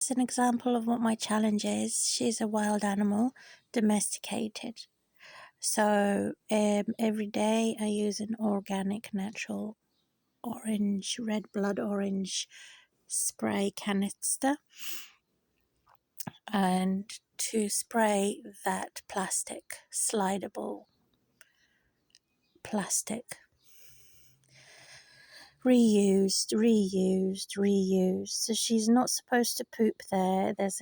As an example of what my challenge is, she's a wild animal, domesticated. So every day I use an organic, natural red blood orange spray canister, and to spray that slidable plastic, reused. So she's not supposed to poop there. There's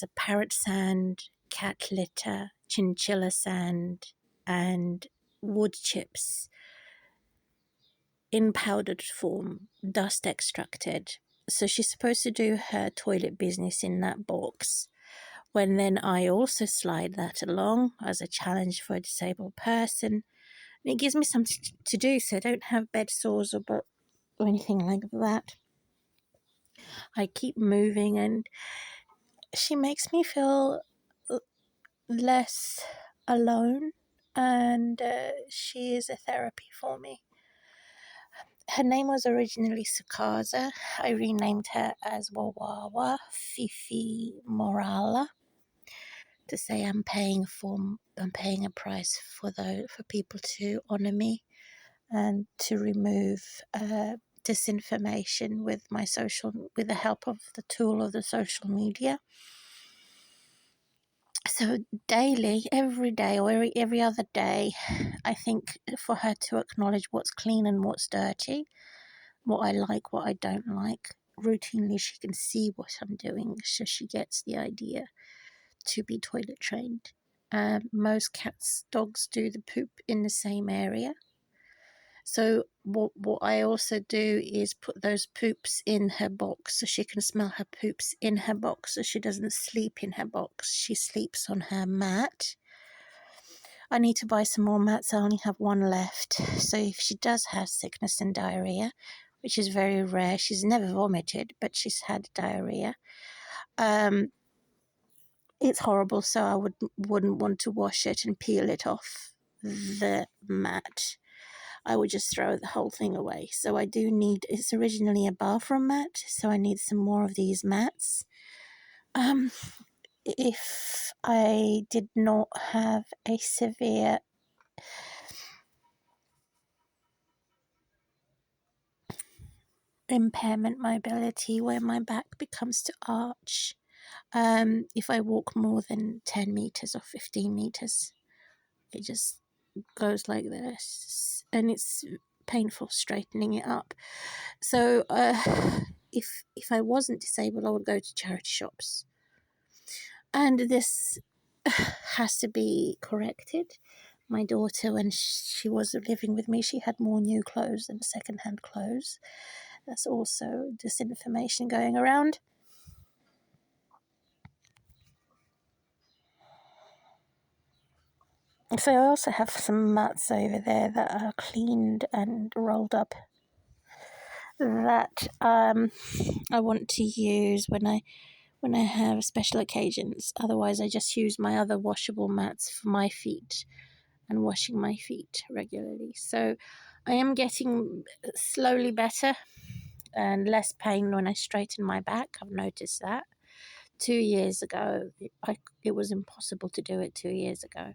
a parrot sand, cat litter, chinchilla sand, and wood chips in powdered form, dust extracted. So she's supposed to do her toilet business in that box. When then I also slide that along as a challenge for a disabled person. And it gives me something to do, so I don't have bed sores or anything like that. I keep moving, and she makes me feel less alone, and she is a therapy for me. Her name was originally Sukaza. I renamed her as Wawawa Fifi Morala to say I'm paying a price for people to honor me and to remove disinformation with the help of the tool of the social media. So daily, every day or every other day, I think for her to acknowledge what's clean and what's dirty, what I like, what I don't like. Routinely, she can see what I'm doing, so she gets the idea to be toilet trained. Most dogs do the poop in the same area. So what I also do is put those poops in her box so she can smell her poops in her box, so she doesn't sleep in her box. She sleeps on her mat. I need to buy some more mats. I only have one left. So if she does have sickness and diarrhea, which is very rare, she's never vomited, but she's had diarrhea. It's horrible, so I wouldn't want to wash it and peel it off the mat. I would just throw the whole thing away. So I do need, it's originally a bathroom mat, so I need some more of these mats. If I did not have a severe impairment mobility where my back becomes to arch, if I walk more than 10 meters or 15 meters, it just goes like this, and it's painful straightening it up. So if I wasn't disabled, I would go to charity shops, and this has to be corrected. My daughter, when she was living with me, she had more new clothes than second-hand clothes. That's also disinformation going around. So I also have some mats over there that are cleaned and rolled up that I want to use when I have special occasions. Otherwise, I just use my other washable mats for my feet and washing my feet regularly. So I am getting slowly better and less pain when I straighten my back. I've noticed that. 2 years ago, it was impossible to do it 2 years ago.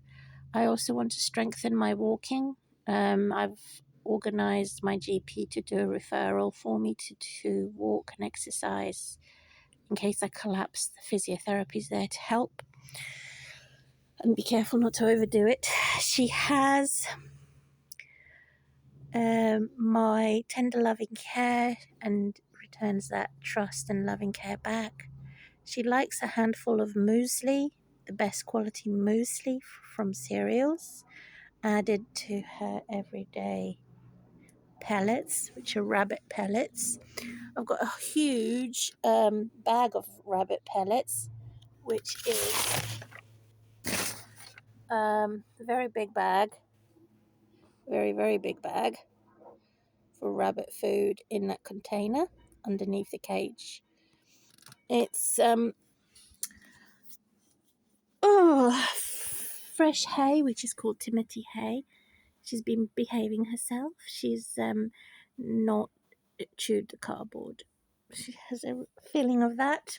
I also want to strengthen my walking. I've organised my GP to do a referral for me to walk and exercise. In case I collapse, the physiotherapy is there to help. And be careful not to overdo it. She has my tender loving care and returns that trust and loving care back. She likes a handful of muesli, the best quality muesli from cereals, added to her everyday pellets, which are rabbit pellets. I've got a huge bag of rabbit pellets, which is a very big bag, very big bag for rabbit food in that container underneath the cage. It's fresh hay, which is called Timothy hay. She's been behaving herself. She's not chewed the cardboard. She has a feeling of that.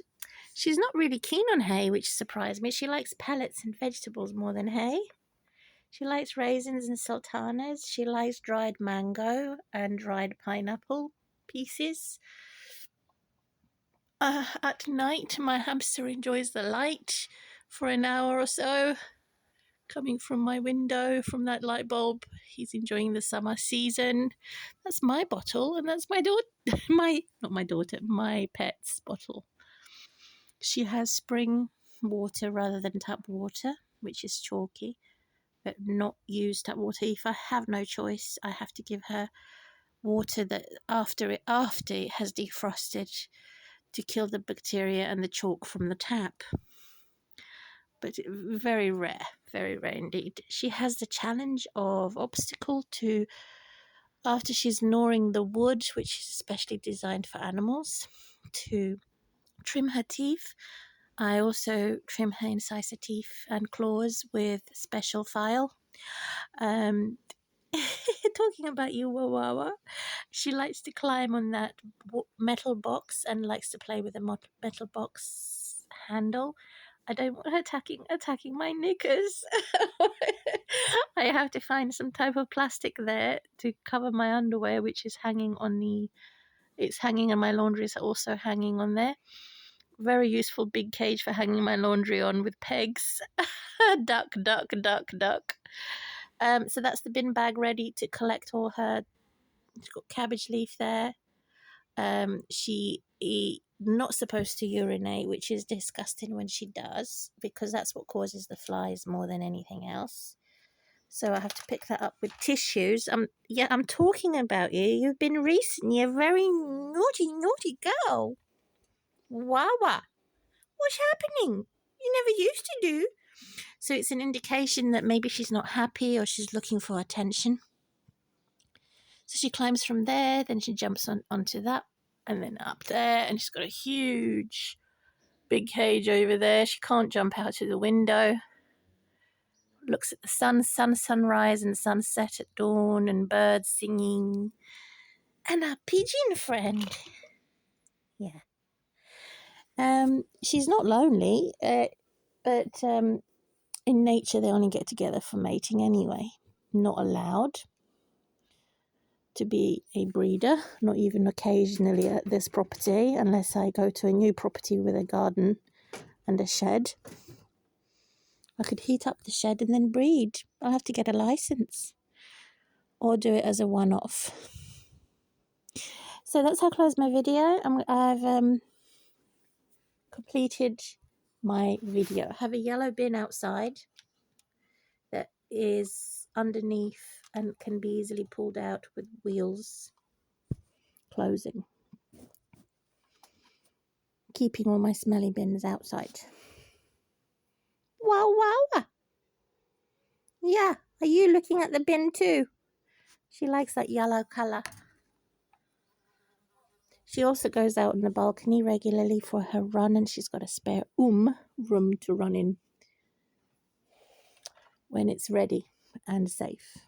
She's not really keen on hay, which surprised me. She likes pellets and vegetables more than hay. She likes raisins and sultanas. She likes dried mango and dried pineapple pieces. At night, my hamster enjoys the light for an hour or so coming from my window from that light bulb. He's enjoying the summer season. That's my bottle, and that's my daughter. My pet's bottle. She has spring water rather than tap water, which is chalky, but not use tap water. If I have no choice, I have to give her water that after it has defrosted to kill the bacteria and the chalk from the tap. But very rare indeed. She has the challenge of obstacle to, after she's gnawing the wood, which is especially designed for animals, to trim her teeth. I also trim her incisor teeth and claws with special file. Talking about you, Wawawa, she likes to climb on that metal box and likes to play with the metal box handle. I don't want her attacking my knickers. I have to find some type of plastic there to cover my underwear, which is hanging on it's hanging, and my laundry is also hanging on there. Very useful big cage for hanging my laundry on with pegs. Duck. So that's the bin bag ready to collect all her. She's got cabbage leaf there. She not supposed to urinate, which is disgusting when she does, because that's what causes the flies more than anything else. So I have to pick that up with tissues. I'm talking about you. You've been recent. You're a very naughty girl. Wawa. What's happening? You never used to do. So it's an indication that maybe she's not happy or she's looking for attention. So she climbs from there, then she jumps onto that, and then up there, and she's got a huge big cage over there. She can't jump out to the window. Looks at the sunrise and sunset at dawn, and birds singing, and our pigeon friend. Yeah. She's not lonely, but in nature they only get together for mating anyway. Not allowed to be a breeder, not even occasionally at this property, unless I go to a new property with a garden and a shed. I could heat up the shed and then breed. I'll have to get a license or do it as a one-off. So that's how I close my video. I've completed my video. I have a yellow bin outside that is underneath and can be easily pulled out with wheels closing. Keeping all my smelly bins outside. Wow. Yeah, are you looking at the bin too? She likes that yellow colour. She also goes out on the balcony regularly for her run, and she's got a spare room to run in when it's ready and safe.